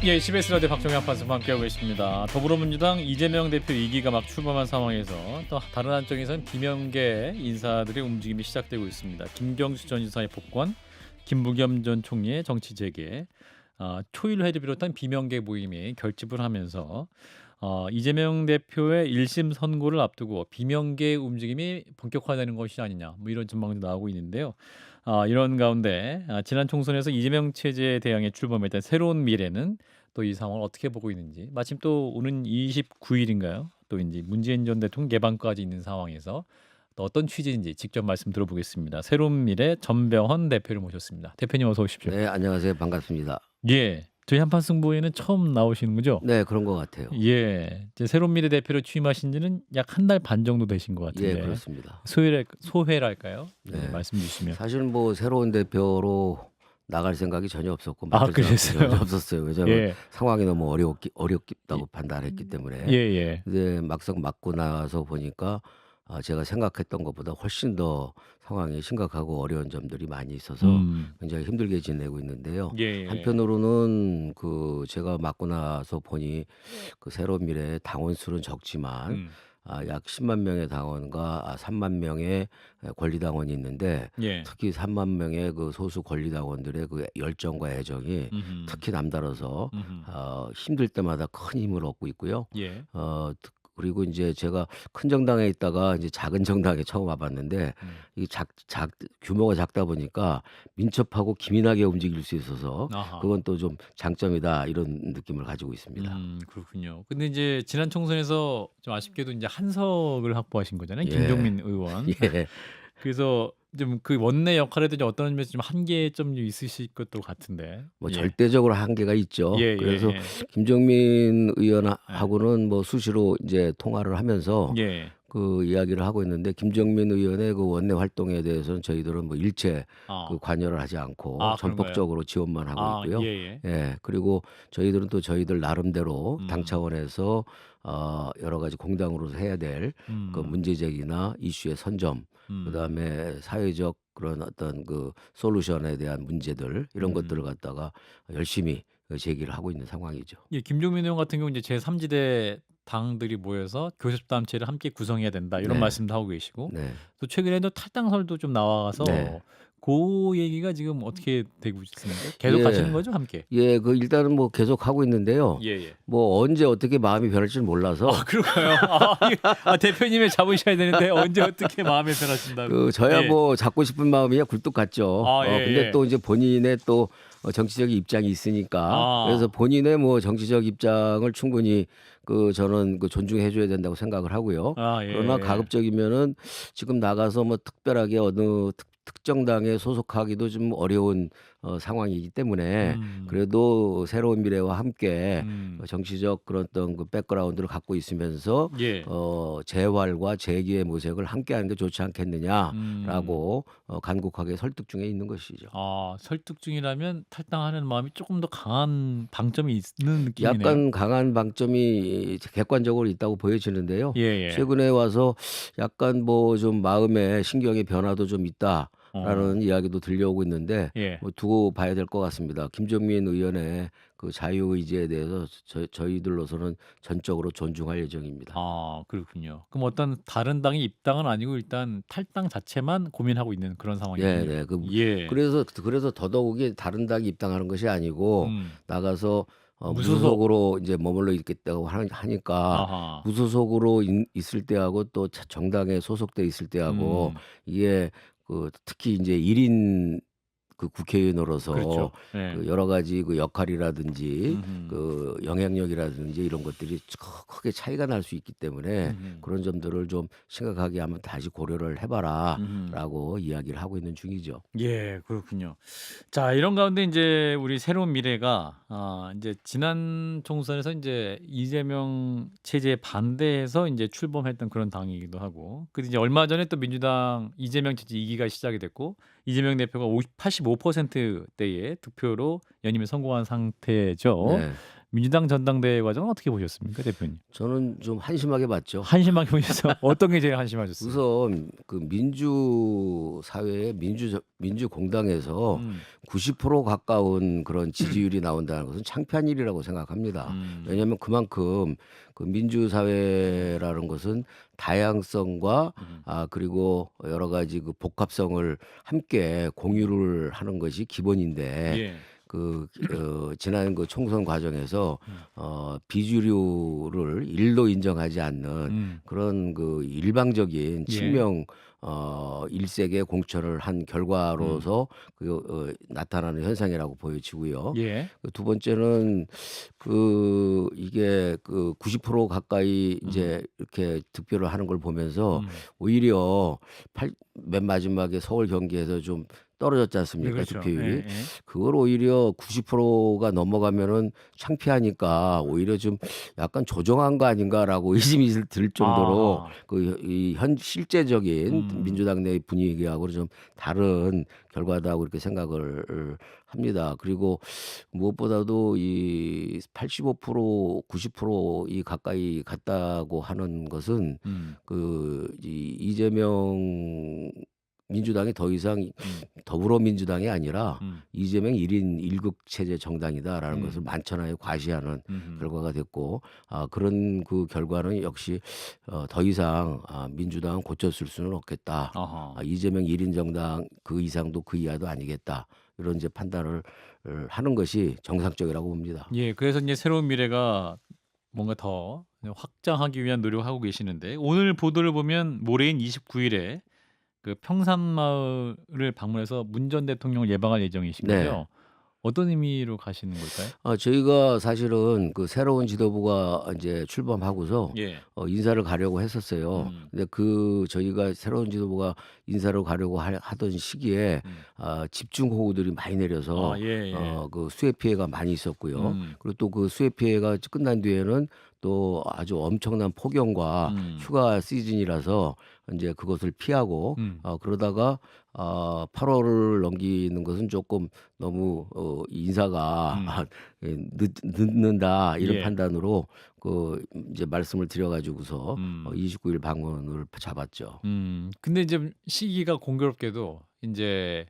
예, CBS 라디오 박정희 한판승 함께하고 계십니다. 더불어민주당 이재명 대표 2기가 막 출범한 상황에서 또 다른 한쪽에서는 비명계 인사들의 움직임이 시작되고 있습니다. 김경수 전 지사의 복권, 김부겸 전 총리의 정치 재개, 초일회를 비롯한 비명계 모임이 결집을 하면서 이재명 대표의 1심 선고를 앞두고 비명계 움직임이 본격화되는 것이 아니냐, 뭐 이런 전망도 나오고 있는데요. 이런 가운데 지난 총선에서 이재명 체제에 대항해 출범했던 새로운 미래는 또 이 상황을 어떻게 보고 있는지, 마침 또 오는 29일인가요? 또 이제 문재인 전 대통령 개방까지 있는 상황에서 또 어떤 취지인지 직접 말씀 들어보겠습니다. 새로운 미래 전병헌 대표를 모셨습니다. 대표님 어서 오십시오. 네, 안녕하세요. 반갑습니다. 예, 저희 한판 승부에는 처음 나오시는 거죠? 네, 그런 것 같아요. 예, 이제 새로운 미래 대표로 취임하신 지는 약 한 달 반 정도 되신 것 예, 같은데 그렇습니다. 소회랄까요? 네, 네. 말씀 주시면. 사실은 뭐 새로운 대표로 나갈 생각이 전혀 없었고 아, 맡을 생각도 그랬어요? 전혀 없었어요. 왜냐하면 예, 상황이 너무 어렵다고 판단했기 예, 때문에. 예. 근데 막상 맡고 나서 보니까 제가 생각했던 것보다 훨씬 더 상황이 심각하고 어려운 점들이 많이 있어서 음, 굉장히 힘들게 지내고 있는데요. 예. 한편으로는 제가 맡고 나서 보니 그 새로운 미래의 당원 수는 적지만 음, 약 10만 명의 당원과 3만 명의 권리당원이 있는데, 예. 특히 3만 명의 그 소수 권리당원들의 그 열정과 애정이 음흠, 특히 남다르서 음흠. 힘들 때마다 큰 힘을 얻고 있고요. 예. 그리고 이제 제가 큰 정당에 있다가 이제 작은 정당에 처음 와봤는데, 음. 이 규모가 작다 보니까 민첩하고 기민하게 움직일 수 있어서 아하. 그건 또 좀 장점이다, 이런 느낌을 가지고 있습니다. 그렇군요. 근데 이제 지난 총선에서 좀 아쉽게도 이제 한석을 확보하신 거잖아요. 예. 김종민 의원. 예. 그래서 좀 그 원내 역할에도 이제 어떤 점에서 좀 한계점이 있으실 것도 같은데. 뭐 예. 절대적으로 한계가 있죠. 그래서 예. 김정민 예. 의원하고는 뭐 수시로 이제 통화를 하면서 예. 그 이야기를 하고 있는데, 김정민 의원의 그 원내 활동에 대해서는 저희들은 뭐 일체 아. 관여를 하지 않고 그런가요? 전폭적으로 지원만 하고 있고요. 예예. 예. 그리고 저희들은 또 저희들 나름대로 당 음. 차원에서 여러 가지 공당으로서 해야 될 그 음. 문제 제기나 이슈의 선점, 음. 그다음에 사회적 그런 어떤 그 솔루션에 대한 문제들, 이런 것들을 음. 갖다가 열심히 제기를 하고 있는 상황이죠. 예, 김종민 의원 같은 경우 이제 제3지대 당들이 모여서 교섭단체를 함께 구성해야 된다, 이런 네. 말씀도 하고 계시고, 네. 또 최근에도 탈당설도 좀 네. 나와서 그 얘기가 지금 어떻게 되고 있습니까? 계속 가시는 예. 거죠, 함께? 예. 일단은 뭐 계속 하고 있는데요. 예예. 뭐 언제 어떻게 마음이 변할지는 몰라서 그런가요? 이게 대표님이 잡으셔야 되는데 언제 어떻게 마음에 변하신다고? 저야 예. 뭐 잡고 싶은 마음이야 굴뚝 같죠. 근데 예예. 또 이제 본인의 또 정치적인 입장이 있으니까, 그래서 아. 본인의 뭐 정치적 입장을 충분히 저는 존중해 줘야 된다고 생각을 하고요. 그러나 예예. 가급적이면은 지금 나가서 뭐 특별하게 어느 특정 당에 소속하기도 좀 어려운 상황이기 때문에, 음. 그래도 새로운 미래와 함께 음. 정치적 그런 어떤 그 백그라운드를 갖고 있으면서 예. 재활과 재기의 모색을 함께하는 게 좋지 음. 않겠느냐라고 간곡하게 설득 중에 있는 것이죠. 설득 중이라면 탈당하는 마음이 조금 더 강한 방점이 있는 느낌이네요. 약간 강한 방점이 객관적으로 있다고 보여지는데요. 예예. 최근에 와서 약간 뭐 좀 마음의 신경의 변화도 좀 어. 있다라는 이야기도 들려오고 있는데, 예. 뭐 두고 봐야 될 것 같습니다. 김정민 의원의 그 자유의지에 대해서 저희들로서는 전적으로 존중할 예정입니다. 그렇군요. 그럼 어떤 다른 당의 입당은 아니고 일단 탈당 자체만 고민하고 있는 그런 상황이군요. 네네. 예. 그래서 더더욱이 다른 당에 입당하는 것이 아니고 음. 나가서 무소속. 무소속으로 이제 머물러 있겠다고 하니까, 아하. 무소속으로 있을 때하고 또 정당에 소속돼 있을 때하고, 음. 이게 특히 이제 1인 국회의원으로서 그렇죠. 예. 여러 가지 역할이라든지 음음. 영향력이라든지 이런 것들이 크게 차이가 날 수 있기 때문에, 음음. 그런 점들을 좀 심각하게 한번 다시 고려를 해 음음. 봐라라고 이야기를 하고 있는 중이죠. 예, 그렇군요. 자, 이런 가운데 인제 우리 새로운 미래가 인제 지난 총선에서 인제 이재명 체제에 반대해서 인제 출범했던 그런 당이기도 하고, 그리고 이제 얼마 전에 또 민주당 이재명 체제 2 기가 시작이 됐고, 이재명 대표가 85% 대의 득표로 연임에 성공한 상태죠. 네. 민주당 전당대회 과정은 어떻게 보셨습니까, 대표님? 저는 좀 한심하게 봤죠. 한심하게 보셔서 어떤 게 제일 한심하셨어요? 우선 그 민주 사회의 민주공당에서 음. 90% 가까운 그런 지지율이 나온다는 것은 창피한 일이라고 생각합니다. 왜냐하면 그만큼 그 민주사회라는 것은 다양성과 그리고 여러 가지 그 복합성을 함께 공유를 하는 것이 기본인데 예. 지난 그 총선 과정에서 비주류를 일도 인정하지 않는 그런 그 일방적인 예. 친명 일색의 공천을 한 결과로서 나타나는 현상이라고 보여지고요. 예. 두 번째는 이게 90% 가까이 이제 이렇게 득표를 하는 걸 보면서 오히려 맨 마지막에 서울 경기에서 좀 떨어졌지 네, 않습니까? 그렇죠. 득표율이. 예, 예. 그걸 오히려 90%가 넘어가면은 창피하니까 오히려 좀 약간 조정한 거 아닌가라고 의심이 들 정도로 아하. 실제적인 민주당 내 분위기하고는 좀 다른 결과다고 그렇게 생각을 합니다. 그리고 무엇보다도 이 85%, 90% 가까이 갔다고 하는 것은 이 이재명 민주당이 더 이상 더불어민주당이 아니라 이재명 1인 1극 체제 정당이다라는 것을 만천하에 과시하는 결과가 됐고 그런 그 결과는 역시 더 이상 민주당은 고쳤을 수는 없겠다. 아하. 이재명 1인 정당 그 이상도 그 이하도 아니겠다. 이런 이제 판단을 하는 것이 정상적이라고 봅니다. 예, 그래서 이제 새로운 미래가 뭔가 더 확장하기 위한 노력을 하고 계시는데 오늘 보도를 보면 모레인 29일에 그 평산마을을 방문해서 문 전 대통령을 예방할 예정이신가요? 네. 어떤 의미로 가시는 걸까요? 저희가 사실은 그 새로운 지도부가 이제 출범하고서 예. 인사를 가려고 했었어요. 근데 저희가 새로운 지도부가 인사를 가려고 하던 시기에 집중 호우들이 많이 내려서 아, 예, 예. 그 수해 피해가 많이 있었고요. 그리고 또 그 수해 피해가 끝난 뒤에는 또 아주 엄청난 폭염과 휴가 시즌이라서 이제 그것을 피하고 그러다가 8월을 넘기는 것은 조금 너무 인사가 늦는다 이런 예. 판단으로 이제 말씀을 드려가지고서 29일 방문을 잡았죠. 근데 이제 시기가 공교롭게도 이제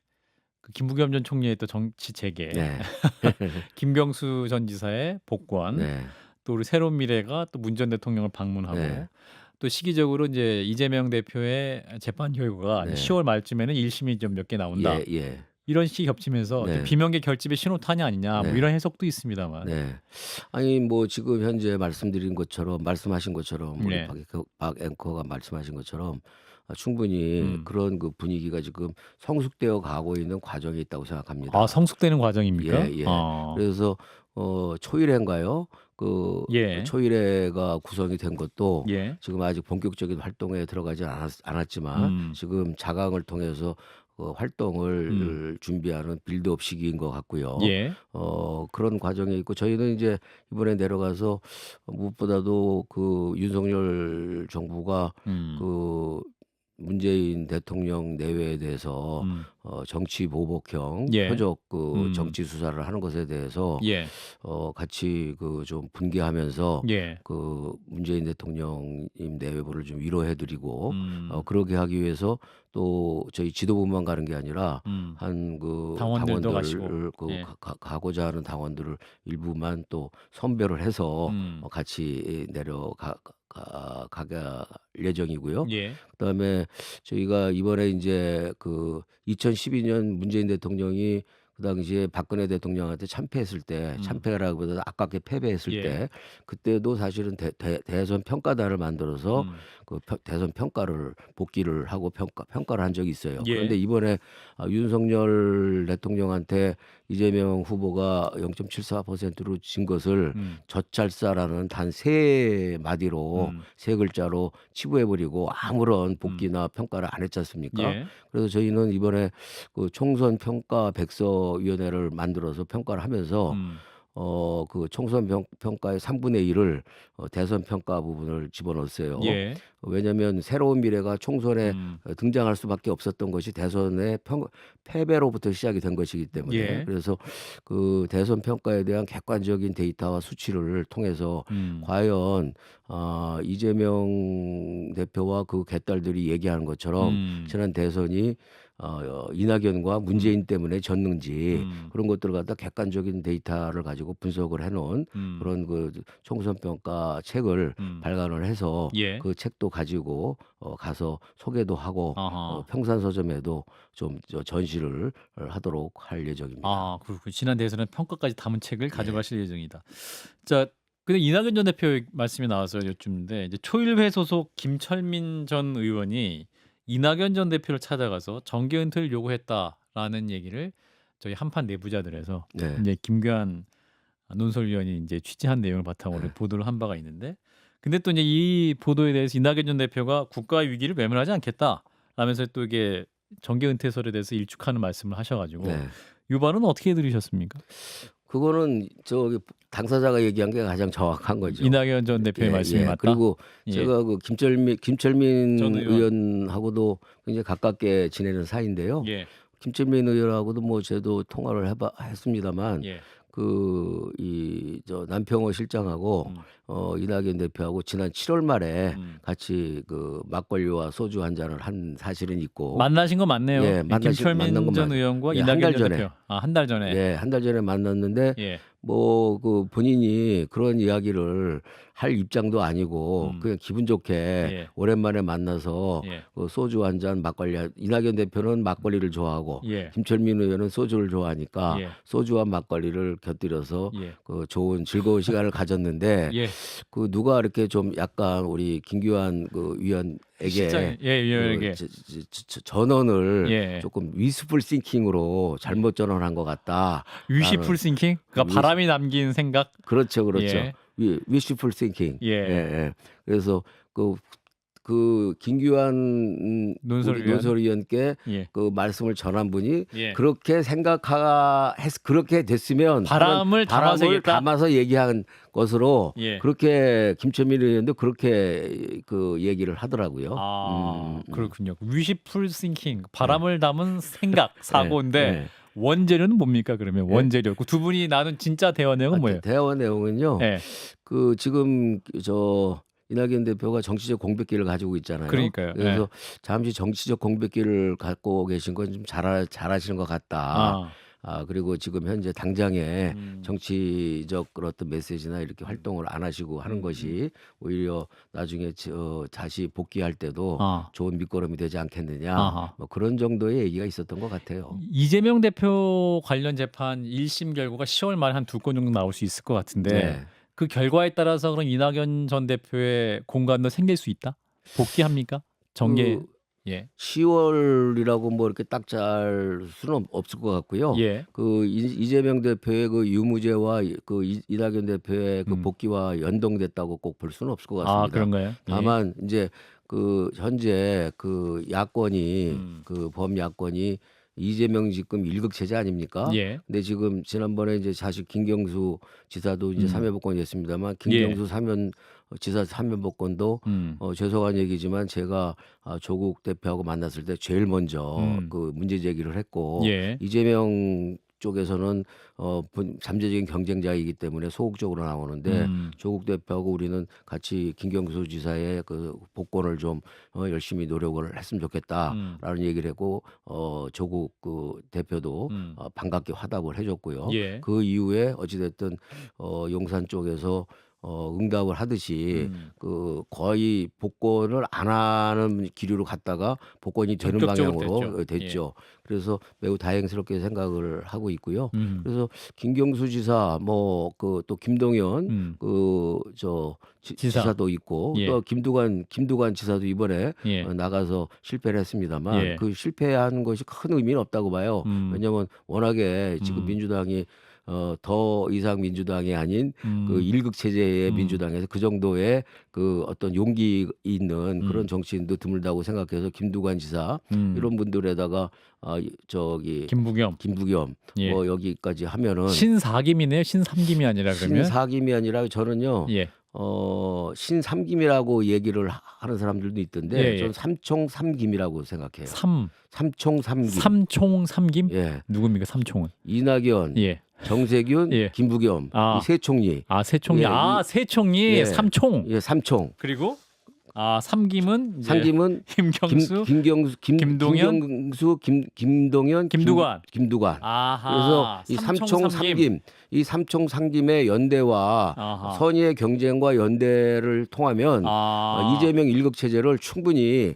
그 김부겸 전 총리의 또 정치 재개, 네. 김경수 전 지사의 복권, 네. 또 우리 새로운 미래가 또 문 전 대통령을 방문하고 네. 또 시기적으로 이제 이재명 대표의 재판 결과가 네. 10월 말쯤에는 1심이 좀 몇 개 나온다. 예. 이런 시기 겹치면서 네. 좀 비명계 결집의 신호탄이 아니냐 뭐 네. 이런 해석도 있습니다만. 네. 아니 뭐 지금 현재 말씀하신 것처럼 우리 네. 박 앵커가 말씀하신 것처럼 충분히 그런 그 분위기가 지금 성숙되어 가고 있는 과정에 있다고 생각합니다. 아, 성숙되는 과정입니까? 예. 아. 그래서 초일회인가요? 예. 초일회가 구성이 된 것도 예. 지금 아직 본격적인 활동에 들어가지 않았지만 지금 자강을 통해서 활동을 준비하는 빌드업 시기인 것 같고요. 예. 그런 과정에 있고 저희는 이제 이번에 내려가서 무엇보다도 윤석열 정부가 문재인 대통령 내외에 대해서 정치 보복형 예. 표적 정치 수사를 하는 것에 대해서 예. 같이 좀 분개하면서 예. 문재인 대통령님 내외부를 좀 위로해드리고 그러게 하기 위해서 또 저희 지도부만 가는 게 아니라 한 당원들도 가시고. 당원들 예. 가고자 하는 당원들을 일부만 또 선별을 해서 같이 내려갈 예정이고요. 예. 그다음에 저희가 이번에 이제 2012년 문재인 대통령이 그 당시에 박근혜 대통령한테 참패했을 때 참패라기보다 아깝게 패배했을 예. 때 그때도 사실은 대선 평가단을 만들어서 대선 평가를 복귀를 하고 평가를 한 적이 있어요. 예. 그런데 이번에 윤석열 대통령한테 이재명 후보가 0.74%로 진 것을 젖잘싸라는 단 세 마디로 세 글자로 치부해버리고 아무런 복귀나 평가를 안 했지 않습니까? 예. 그래서 저희는 이번에 총선 평가 백서위원회를 만들어서 평가를 하면서 그 총선 평가의 3분의 1을 대선 평가 부분을 집어넣었어요. 예. 왜냐하면 새로운 미래가 총선에 음. 등장할 수밖에 없었던 것이 대선의 패배로부터 시작이 된 것이기 때문에 예. 그래서 그 대선 평가에 대한 객관적인 데이터와 수치를 통해서 음. 과연 이재명 대표와 그 개딸들이 얘기하는 것처럼 지난 대선이 이낙연과 문재인 때문에 졌는지 음. 그런 것들을 갖다 객관적인 데이터를 가지고 분석을 해놓은 음. 그런 그 총선 평가 책을 발간을 해서 예. 그 책도 가지고 가서 소개도 하고 아하. 평산서점에도 좀 전시를 하도록 할 예정입니다. 아, 그렇군. 지난 대선은 평가까지 담은 책을 예. 가져가실 예정이다. 자, 근데 이낙연 전 대표 말씀이 나와서 여쭙는데 이제 초일회 소속 김철민 전 의원이 이낙연 전 대표를 찾아가서 정계 은퇴를 요구했다라는 얘기를 저희 한판 내부자들에서 네. 이제 김교한 논설위원이 이제 취재한 내용을 바탕으로 네. 보도를 한 바가 있는데, 근데 또 이제 이 보도에 대해서 이낙연 전 대표가 국가 위기를 외면하지 않겠다라면서 또 이게 정계 은퇴설에 대해서 일축하는 말씀을 하셔가지고 네. 이 발언은 어떻게 들으셨습니까? 그거는 저기 당사자가 얘기한 게 가장 정확한 거죠. 이낙연 전 대표의 말씀이 맞다. 그리고 예. 제가 그 김철민 전 의원. 의원하고도 굉장히 가깝게 지내는 사이인데요. 예. 김철민 의원하고도 뭐 저도 통화를 했습니다만 예. 저 남평호 실장하고 이낙연 대표하고 지난 7월 말에 같이 그 막걸리와 소주 한 잔을 한 사실은 있고 만나신 거 맞네요. 예, 이 만난 김철민 건 전 맞아요. 의원과 예, 한 이낙연 달 전 전에. 대표. 아, 한 달 전에. 예, 한 달 전에 만났는데 예. 뭐 그 본인이 그런 이야기를 할 입장도 아니고 그냥 기분 좋게 예. 오랜만에 만나서 예. 그 소주 한 잔 막걸리 이낙연 대표는 막걸리를 좋아하고 예. 김철민 의원은 소주를 좋아하니까 예. 소주와 막걸리를 곁들여서 예. 그 좋은 즐거운 시간을 가졌는데 예. 그 누가 이렇게 좀 약간 우리 김규환 그 위원에게 실장, 예, 위원에게. 전언을 예. 조금 위스풀 싱킹으로 잘못 전언한 것 같다. 위시풀 싱킹? 그러니까 바람이 남긴 생각. 그렇죠, 그렇죠. 예. 위시풀 싱킹. 예. 그래서 그 김규환 논설위원. 논설위원께 예. 그 말씀을 전한 분이 예. 그렇게 그렇게 됐으면 바람을 담아서 얘기했다? 담아서 얘기한 것으로 예. 그렇게 김철민 의원도 그렇게 그 얘기를 하더라고요. 아, 그렇군요. 위시풀 싱킹. 바람을 담은 생각, 사고인데 네. 원재료는 뭡니까 그러면? 원재료. 그 두 분이 나눈 진짜 대화 내용은 뭐예요? 대화 내용은요. 예. 그 지금 이낙연 대표가 정치적 공백기를 가지고 있잖아요. 그러니까요. 그래서 잠시 정치적 공백기를 갖고 계신 건 좀 잘하시는 것 같다. 그리고 지금 현재 당장에 정치적 그런 어떤 메시지나 이렇게 활동을 안 하시고 하는 것이 오히려 나중에 다시 복귀할 때도 좋은 밑거름이 되지 않겠느냐. 뭐 그런 정도의 얘기가 있었던 것 같아요. 이재명 대표 관련 재판 1심 결과가 10월 말에 한 2건 정도 나올 수 있을 것 같은데 네. 그 결과에 따라서 그럼 이낙연 전 대표의 공간도 생길 수 있다? 복귀합니까? 정계. 예. 10월이라고 뭐 이렇게 딱 잘 수는 없을 것 같고요. 예. 그 이재명 대표의 그 유무죄와 그 이낙연 대표의 그 복귀와 연동됐다고 꼭 볼 수는 없을 것 같습니다. 아, 그런가요? 다만 이제 그 현재 그 야권이 그 범야권이 이재명 지금 1급 체제 아닙니까? 예. 근데 지금 지난번에 이제 사실 김경수 지사도 이제 사면복권이 됐습니다만 김경수 지사 사면복권도 죄송한 얘기지만 제가 조국 대표하고 만났을 때 제일 먼저 그 문제 제기를 했고 예. 이재명 쪽에서는 잠재적인 경쟁자이기 때문에 소극적으로 나오는데 조국 대표하고 우리는 같이 김경수 지사의 그 복권을 좀 열심히 노력을 했으면 좋겠다라는 얘기를 했고 조국 그 대표도 반갑게 화답을 해줬고요. 예. 그 이후에 어찌됐든 용산 쪽에서 응답을 하듯이 그 거의 복권을 안 하는 기류로 갔다가 복권이 되는 본격적으로 방향으로 됐죠. 그래서 매우 다행스럽게 생각을 하고 있고요. 음. 그래서 김경수 지사 뭐 그 또 김동연 지사도 있고 예. 또 김두관 지사도 이번에 예. 나가서 실패를 했습니다만 예. 그 실패한 것이 큰 의미는 없다고 봐요. 왜냐하면 워낙에 지금 민주당이 더 이상 민주당이 아닌 그 일극 체제의 음. 민주당에서 그 정도의 그 어떤 용기 있는 음. 그런 정치인도 드물다고 생각해서 김두관 지사 이런 분들에다가 저기 김부겸. 김부겸 뭐 여기까지 하면은 신사김이네요. 신삼김이 아니라 그러면. 신사김이 아니라 저는요 예. 신삼김이라고 얘기를 하는 사람들도 있던데 예. 저는 삼총삼김이라고 생각해요. 삼. 삼총삼김. 삼총 삼김? 예. 누굽니까 삼총은? 이낙연, 예. 정세균, 예. 김부겸 아. 이 세 총리. 아, 세 총리. 예, 세 총리. 예. 삼총. 예, 삼총. 그리고 삼김은 이제 삼김은 김경수, 김동연? 김동연, 김두관. 김두관. 아하. 그래서 이 삼총삼김, 이 삼총삼김의 연대와 아하. 선의의 경쟁과 연대를 통하면 이재명 일극 체제를 충분히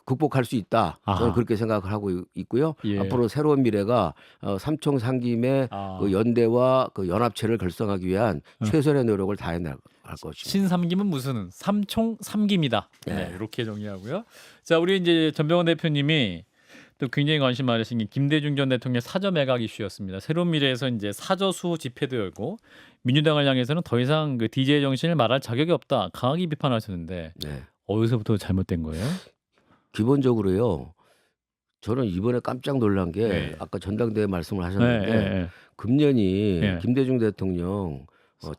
극복할 수 있다. 저는 아하. 그렇게 생각을 하고 있고요. 예. 앞으로 새로운 미래가 삼총삼김의 그 연대와 그 연합체를 결성하기 위한 최선의 노력을 다해 나갈 것입니다. 신삼김은 무슨 삼총 삼김이다. 네, 이렇게 정리하고요. 자, 우리 이제 전병헌 대표님이 또 굉장히 관심 많으신 게 김대중 전 대통령 사저 매각 이슈였습니다. 새로운 미래에서 이제 사저수 집회도 열고 민주당을 향해서는 더 이상 그 DJ 정신을 말할 자격이 없다. 강하게 비판하셨는데 네. 어디서부터 잘못된 거예요? 기본적으로요. 저는 이번에 깜짝 놀란 게 네. 아까 전당대회 말씀을 하셨는데 네. 금년이 네. 김대중 대통령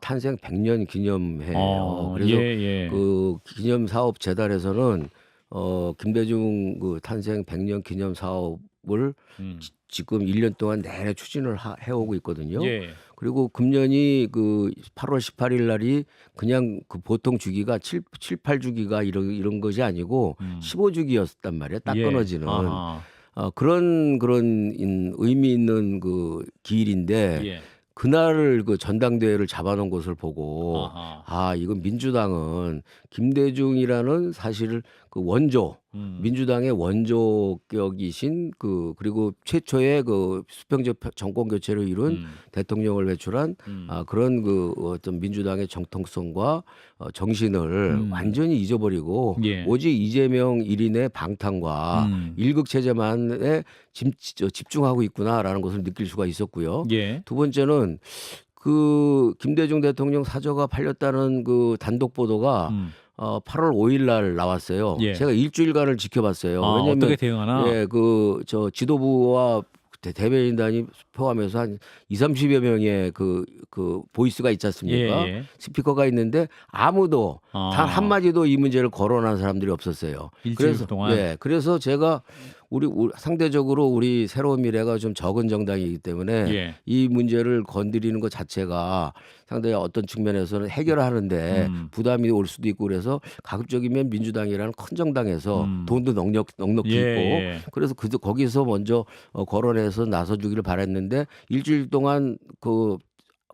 탄생 100년 기념해예요. 그래서 그 기념 사업 재단에서는 김대중 그 탄생 100년 기념 사업을 지금 1년 동안 내내 추진을 해오고 있거든요. 예. 그리고 금년이 그 8월 18일 날이 그냥 그 보통 주기가 7, 8주기가 이런 것이 아니고 15주기였단 말이에요. 딱 끊어지는. 그런 의미 있는 그 기일인데 그날을 그 전당대회를 잡아놓은 것을 보고 이건 민주당은 김대중이라는 사실 그 원조 민주당의 원조격이신 그리고 최초의 그 수평적 정권 교체를 이룬 대통령을 배출한 그런 그 어떤 민주당의 정통성과 정신을 완전히 잊어버리고 오직 이재명 1인의 방탄과 일극 체제만에 집중하고 있구나라는 것을 느낄 수가 있었고요. 두 번째는 그 김대중 대통령 사저가 팔렸다는 그 단독 보도가 8월 5일 날 나왔어요. 제가 일주일간을 지켜봤어요. 왜냐하면 어떻게 대응하나? 저 지도부와 대변인단이 포함해서 한 20-30여 명의 그 보이스가 있지 않습니까? 스피커가 있는데 아무도 단 한마디도 이 문제를 거론한 사람들이 없었어요. 일주일 동안. 그래서 제가 우리 상대적으로 우리 새로운 미래가 좀 적은 정당이기 때문에 이 문제를 건드리는 것 자체가 상당히 어떤 측면에서는 해결하는데 부담이 올 수도 있고 그래서 가급적이면 민주당이라는 큰 정당에서 돈도 넉넉히 있고 그래서 거기서 먼저 거론해서 나서주기를 바랬는데 일주일 동안 그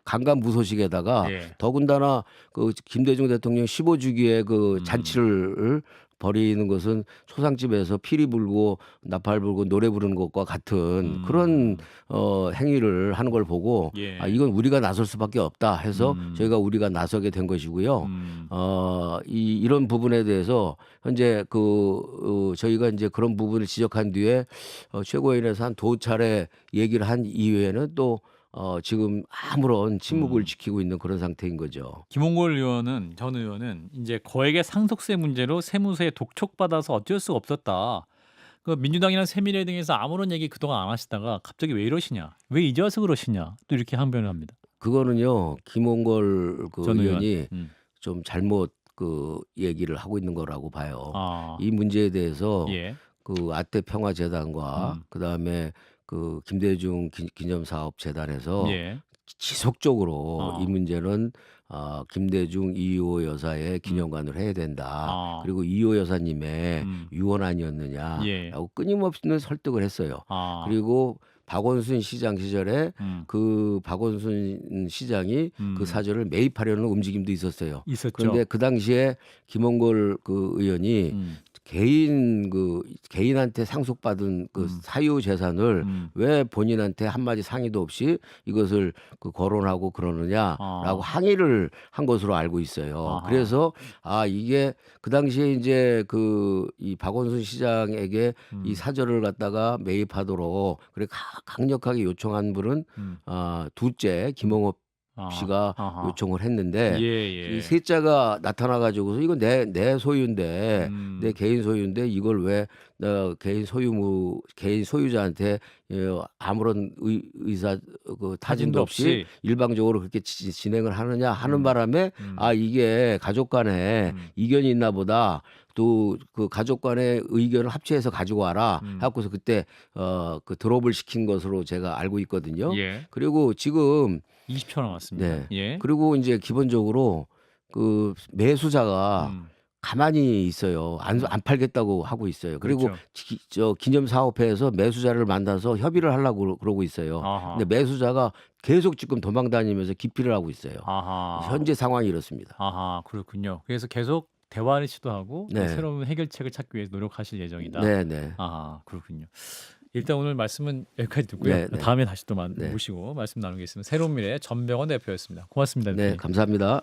강간무소식에다가 더군다나 그 김대중 대통령 15주기의 그 잔치를 벌이는 것은 초상집에서 피리 불고 나팔 불고 노래 부르는 것과 같은 그런 행위를 하는 걸 보고 이건 우리가 나설 수밖에 없다 해서 우리가 나서게 된 것이고요. 이런 부분에 대해서 현재 저희가 이제 그런 부분을 지적한 뒤에 최고위원회에서 한 두 차례 얘기를 한 이후에는 또 지금 아무런 침묵을 지키고 있는 그런 상태인 거죠. 김홍걸 전 의원은 이제 거액의 상속세 문제로 세무서에 독촉받아서 어쩔 수가 없었다. 그 민주당이나 새미래 등에서 아무런 얘기 그동안 안 하시다가 갑자기 왜 이러시냐? 왜 이제 와서 그러시냐? 또 이렇게 항변을 합니다. 그거는요. 김홍걸 전 의원이 좀 잘못 그 얘기를 하고 있는 거라고 봐요. 이 문제에 대해서 그 아태 평화재단과 그다음에 그 김대중 기념사업 재단에서 지속적으로 이 문제는 김대중 이호 여사의 기념관을 해야 된다. 그리고 이호 여사님의 유언 아니었느냐라고 끊임없는 설득을 했어요. 그리고 박원순 시장 시절에 그 박원순 시장이 그 사저를 매입하려는 움직임도 있었어요. 있었죠. 그런데 그 당시에 김홍걸 그 의원이 개인한테 상속받은 그 사유 재산을 왜 본인한테 한마디 상의도 없이 이것을 거론하고 그러느냐라고 항의를 한 것으로 알고 있어요. 아하. 그래서 이게 그 당시에 이제 이 박원순 시장에게 이 사절을 갖다가 매입하도록 그래 강력하게 요청한 분은 둘째 김홍업 씨가 아하. 요청을 했는데 예. 이 셋자가 나타나 가지고서 이건 내 소유인데 내 개인 소유인데 이걸 왜 개인 소유자한테 아무런 의사 타진도 없이 일방적으로 그렇게 진행을 하느냐 하는 바람에 이게 가족 간에 이견이 있나 보다. 또 그 가족 간의 의견을 합치해서 가지고 와라. 해갖고서 그때 드롭을 시킨 것으로 제가 알고 있거든요. 예. 그리고 지금 20초 남았습니다. 네. 예. 그리고 이제 기본적으로 그 매수자가 가만히 있어요. 안 팔겠다고 하고 있어요. 그리고 그렇죠. 기념사업회에서 매수자를 만나서 협의를 하려고 그러고 있어요. 아하. 근데 매수자가 계속 지금 도망 다니면서 기피를 하고 있어요. 아하. 현재 상황이 이렇습니다. 아하, 그렇군요. 그래서 계속 대화를 시도하고 네. 새로운 해결책을 찾기 위해서 노력하실 예정이다. 네. 아, 그렇군요. 일단 오늘 말씀은 여기까지 듣고요. 네. 다음에 다시 또 네. 모시고 말씀 나누겠습니다. 새로운 미래의 전병헌 대표였습니다. 고맙습니다. 네, 대표님. 감사합니다.